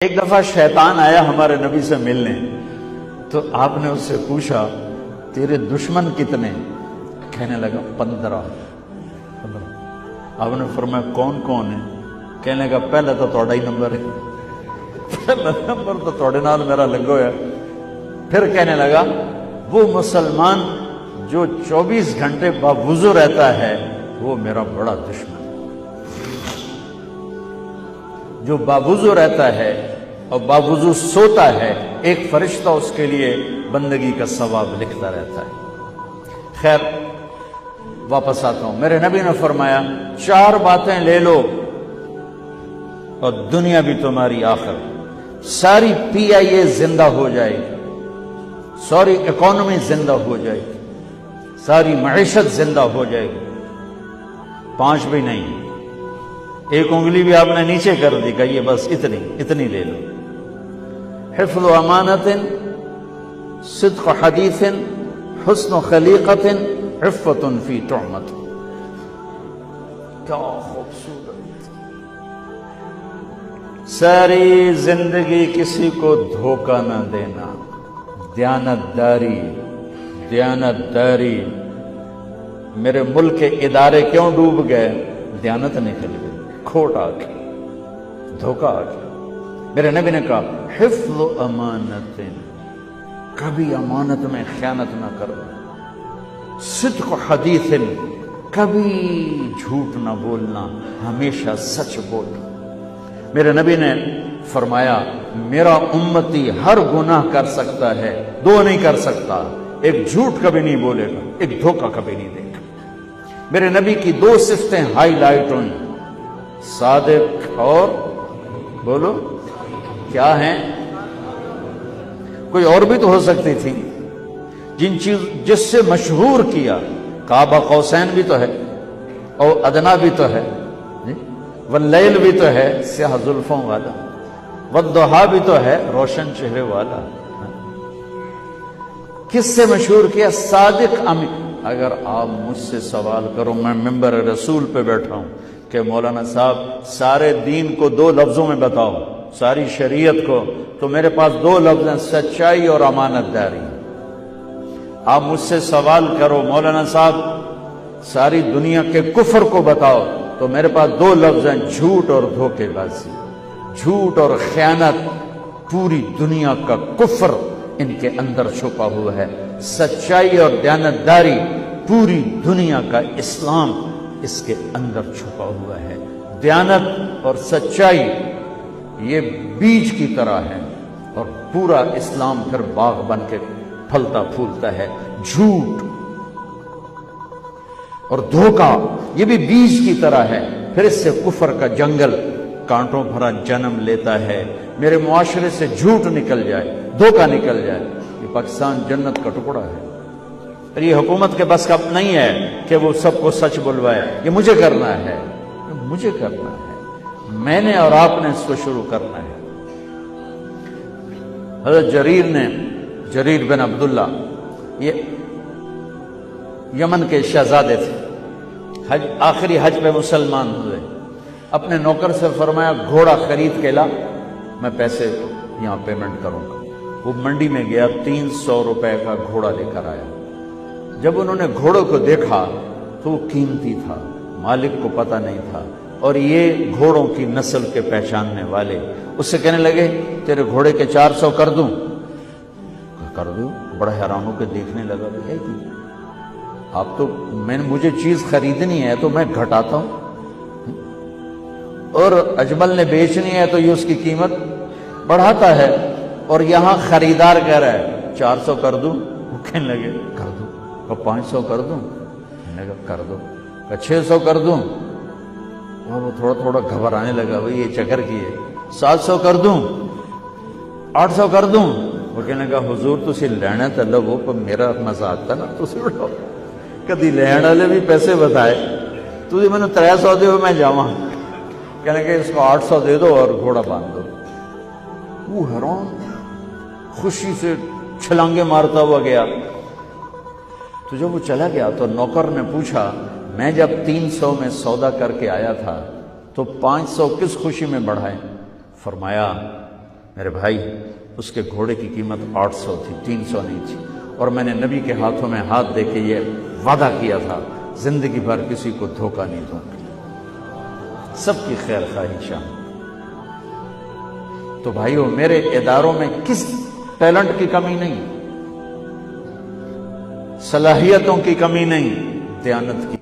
ایک دفعہ شیطان آیا ہمارے نبی سے ملنے، تو آپ نے اس سے پوچھا تیرے دشمن کتنے؟ کہنے لگا 15۔ آپ نے فرمایا کون کون ہے؟ کہنے لگا پہلا تو تھوڑا ہی نمبر ہے، پہلا نمبر تو تھوڑے نال میرا لگو ہے۔ پھر کہنے لگا وہ مسلمان جو 24 گھنٹے باوضو رہتا ہے وہ میرا بڑا دشمن ہے۔ جو باوضو رہتا ہے اور باوضو سوتا ہے، ایک فرشتہ اس کے لیے بندگی کا ثواب لکھتا رہتا ہے۔ خیر، واپس آتا ہوں۔ میرے نبی نے فرمایا 4 باتیں لے لو اور دنیا بھی تمہاری آخر، ساری PIA زندہ ہو جائے گی، ساری اکانومی زندہ ہو جائے گی، ساری معیشت زندہ ہو جائے گی۔ 5 بھی نہیں، ایک انگلی بھی آپ نے نیچے کر دی، کہیے بس اتنی لے لو۔ حفظ امانت، صدق حدیث، حسن خلیقت، عفت فی طعمت۔ کیا خوبصورت! ساری زندگی کسی کو دھوکہ نہ دینا، دیانت داری۔ میرے ملک کے ادارے کیوں ڈوب گئے؟ دیانت نکل گئی، کھوٹ آ گئی، دھوکہ آ گیا۔ میرے نبی نے کہا حفظ امانت، کبھی امانت میں خیانت نہ کرو۔ صدق حدیث، کبھی جھوٹ نہ بولنا، ہمیشہ سچ بولنا۔ میرے نبی نے فرمایا میرا امتی ہر گناہ کر سکتا ہے، 2 نہیں کر سکتا، ایک جھوٹ کبھی نہیں بولے گا، ایک دھوکہ کبھی نہیں دے گا۔ میرے نبی کی 2 صفتیں ہائی لائٹ ہوئیں، صادق اور بولو کیا ہیں؟ کوئی اور بھی تو ہو سکتی تھی، جس سے مشہور کیا، کعبہ قوسین بھی تو ہے، اور ادنا بھی تو ہے، واللیل بھی تو ہے سیاہ زلفوں والا، والضحیٰ بھی تو ہے روشن چہرے والا۔ کس سے مشہور کیا؟ صادق امین۔ اگر آپ مجھ سے سوال کرو، میں ممبر رسول پہ بیٹھا ہوں کہ مولانا صاحب سارے دین کو 2 لفظوں میں بتاؤ، ساری شریعت کو، تو میرے پاس 2 لفظ ہیں، سچائی اور امانت داری۔ آپ مجھ سے سوال کرو مولانا صاحب ساری دنیا کے کفر کو بتاؤ، تو میرے پاس 2 لفظ ہیں، جھوٹ اور دھوکے بازی۔ جھوٹ اور خیانت، پوری دنیا کا کفر ان کے اندر چھپا ہوا ہے، سچائی اور دیانتداری، پوری دنیا کا اسلام اس کے اندر چھپا ہوا ہے۔ دیانت اور سچائی یہ بیج کی طرح ہے، اور پورا اسلام پھر باغ بن کے پھلتا پھولتا ہے۔ جھوٹ اور دھوکہ یہ بھی بیج کی طرح ہے، پھر اس سے کفر کا جنگل کانٹوں بھرا جنم لیتا ہے۔ میرے معاشرے سے جھوٹ نکل جائے، دھوکہ نکل جائے، یہ پاکستان جنت کا ٹکڑا ہے۔ اور یہ حکومت کے بس کا نہیں ہے کہ وہ سب کو سچ بلوائے، یہ مجھے کرنا ہے، مجھے کرنا ہے، میں نے اور آپ نے اس کو شروع کرنا ہے۔ حضرت جریر بن عبداللہ یہ یمن کے شہزادے تھے، آخری حج پہ مسلمان ہوئے۔ اپنے نوکر سے فرمایا گھوڑا خرید کے لا، میں پیسے یہاں پیمنٹ کروں گا۔ وہ منڈی میں گیا، 300 روپے کا گھوڑا لے کر آیا۔ جب انہوں نے گھوڑوں کو دیکھا تو وہ قیمتی تھا، مالک کو پتہ نہیں تھا، اور یہ گھوڑوں کی نسل کے پہچاننے والے اس سے کہنے لگے تیرے گھوڑے کے 400 کر دوں؟ کر دوں؟ بڑا حیران ہو کے دیکھنے لگا، ہے کہ آپ تو مجھے چیز خریدنی ہے تو میں گھٹاتا ہوں، اور اجمل نے بیچنی ہے تو یہ اس کی قیمت بڑھاتا ہے، اور یہاں خریدار کہہ رہا ہے 400 کر دوں؟ وہ کہنے لگے کر دوں۔ 500 کر دوں؟ کہنے لگا کر دو۔ 600 کر دوں؟ اور وہ تھوڑا تھوڑا گھبرانے لگا، بھئی یہ چکر کی ہے۔ 700 کر دوں؟ 800 کر دوں؟ وہ کہنے لگا حضور تسی لینا تو لو، پر میرا مزہ آتا نا تسی اٹھاؤ، کدی لین والے بھی پیسے بتائے، تسی میں نے 300 دے میں جاواں، کہنے کہ اس کو 800 دے دو اور گھوڑا باندھ دو۔ وہ حیران خوشی سے چھلانگے مارتا ہوا گیا۔ تو جب وہ چلا گیا تو نوکر نے پوچھا میں جب 300 میں سودا کر کے آیا تھا تو 500 کس خوشی میں بڑھائیں؟ فرمایا میرے بھائی اس کے گھوڑے کی قیمت 800 تھی، 300 نہیں تھی، اور میں نے نبی کے ہاتھوں میں ہاتھ دے کے یہ وعدہ کیا تھا زندگی بھر کسی کو دھوکہ نہیں دوں گا، سب کی خیر خواہشاں۔ تو بھائیو میرے اداروں میں کس ٹیلنٹ کی کمی نہیں، صلاحیتوں کی کمی نہیں، دیانت کی